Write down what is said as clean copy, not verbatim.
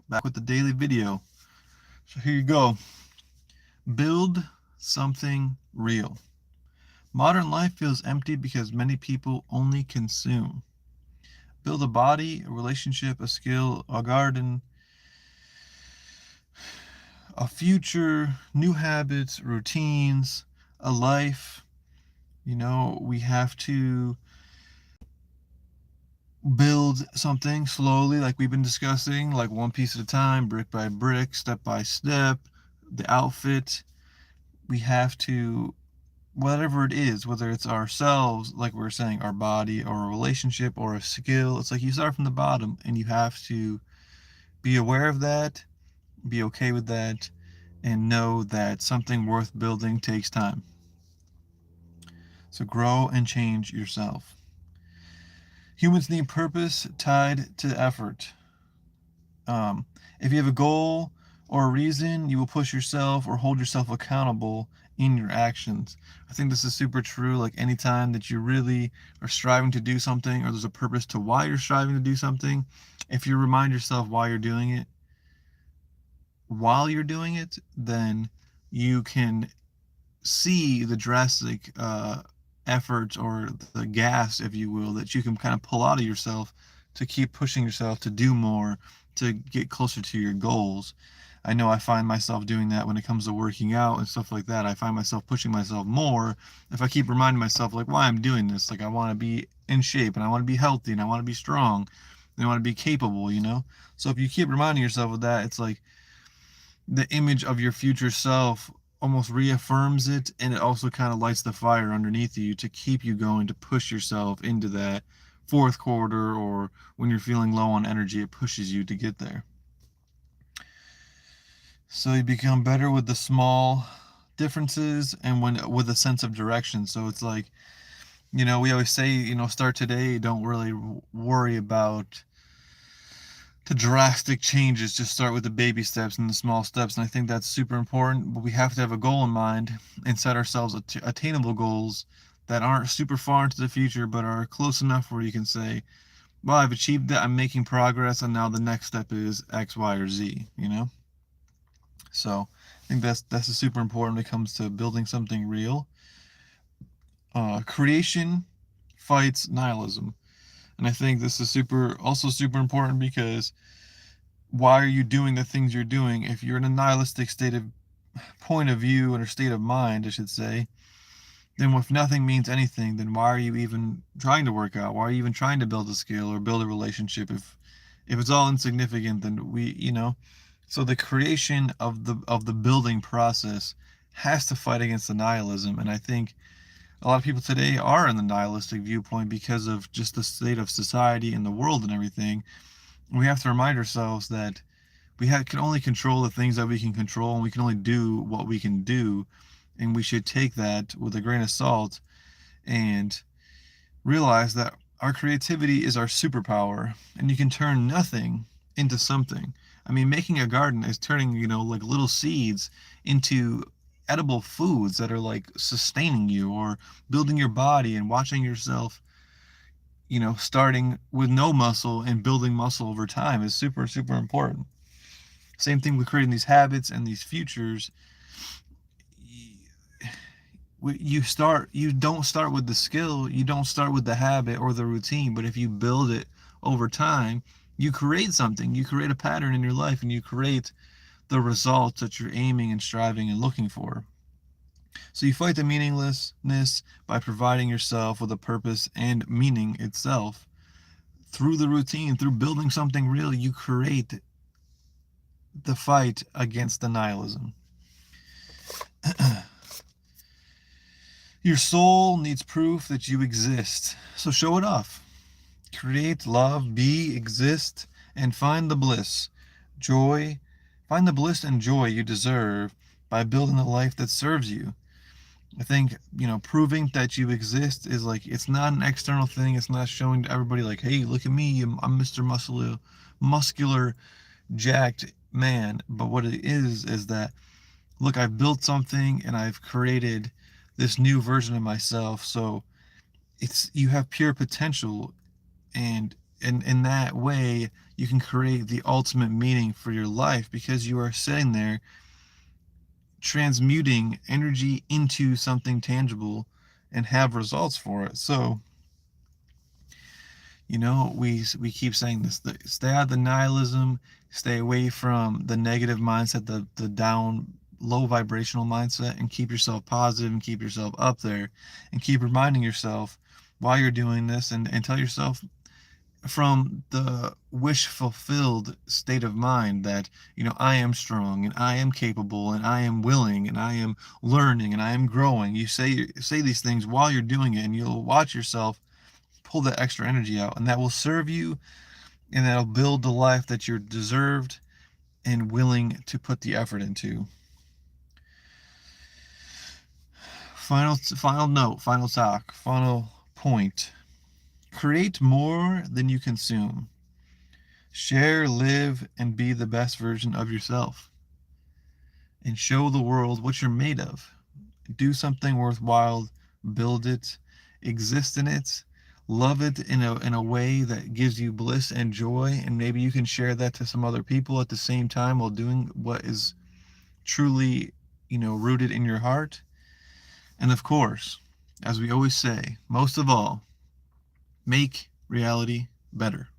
back with the daily video. So here you go. Build something real. Modern life feels empty because many people only consume. Build a body, a relationship, a skill, a garden, a future, new habits, routines, a life. We have to build something slowly, like we've been discussing, like one piece at a time, brick by brick, step by step. The outfit, we have to, whatever it is, whether it's ourselves, like we were saying, our body, or a relationship, or a skill, it's like you start from the bottom and you have to be aware of that, be okay with that, and know that something worth building takes time. So grow and change yourself. Humans need purpose tied to effort. Um, if you have a goal or a reason, you will push yourself or hold yourself accountable in your actions. I think this is super true. Like anytime that you really are striving to do something, or there's a purpose to why you're striving to do something, if you remind yourself why you're doing it, while you're doing it, then you can see the drastic effort, or the gas, if you will, that you can kind of pull out of yourself to keep pushing yourself to do more, to get closer to your goals. I know I find myself doing that when it comes to working out and stuff like that. I find myself pushing myself more if I keep reminding myself like why I'm doing this. Like I want to be in shape, and I want to be healthy, and I want to be strong, and I want to be capable. So if you keep reminding yourself of that, it's like the image of your future self almost reaffirms it, and it also kind of lights the fire underneath you to keep you going, to push yourself into that fourth quarter, or when you're feeling low on energy, it pushes you to get there. So you become better with the small differences, and when with a sense of direction. So it's like, we always say, start today, don't really worry about the drastic changes, just start with the baby steps and the small steps. And I think that's super important, but we have to have a goal in mind and set ourselves attainable goals that aren't super far into the future, but are close enough where you can say, well, I've achieved that, I'm making progress, and now the next step is X, Y, or Z. So I think that's super important when it comes to building something real. Creation fights nihilism. And I think this is super important, because why are you doing the things you're doing? If you're in a nihilistic state of point of view, or state of mind, I should say, then if nothing means anything, then why are you even trying to work out? Why are you even trying to build a skill or build a relationship? If it's all insignificant, then so the creation of the building process has to fight against the nihilism. And I think a lot of people today are in the nihilistic viewpoint because of just the state of society and the world and everything. We have to remind ourselves that can only control the things that we can control, and we can only do what we can do. And we should take that with a grain of salt and realize that our creativity is our superpower, and you can turn nothing into something. I mean, making a garden is turning, like little seeds into edible foods that are like sustaining you, or building your body and watching yourself, starting with no muscle and building muscle over time is super, super important. Same thing with creating these habits and these futures. You don't start with the skill, you don't start with the habit or the routine, but if you build it over time, you create something, you create a pattern in your life, and you create the results that you're aiming and striving and looking for. So you fight the meaninglessness by providing yourself with a purpose and meaning itself. Through the routine, through building something real, you create the fight against the nihilism. Your soul needs proof that you exist, so show it off. Create, love, be, exist, and find the bliss, joy. Find the bliss and joy you deserve by building a life that serves you. I think, proving that you exist is like, it's not an external thing. It's not showing to everybody like, hey, look at me, I'm Mr. Muscular, jacked man. But what it is that, look, I've built something, and I've created this new version of myself. So you have pure potential, and in that way, You can create the ultimate meaning for your life because you are sitting there transmuting energy into something tangible and have results for it. So, we keep saying this: stay out of the nihilism, stay away from the negative mindset, the down, low vibrational mindset, and keep yourself positive and keep yourself up there, and keep reminding yourself while you're doing this, and tell yourself from the wish fulfilled state of mind that I am strong and I am capable and I am willing and I am learning and I am growing. You say these things while you're doing it, and you'll watch yourself pull that extra energy out, and that will serve you, and that'll build the life that you're deserved and willing to put the effort into. Final note, final talk, final point: create more than you consume. Share, live, and be the best version of yourself, and show the world what you're made of. Do something worthwhile, build it, exist in it, love it in a way that gives you bliss and joy, and maybe you can share that to some other people at the same time while doing what is truly, rooted in your heart. And of course, as we always say, most of all, make reality better.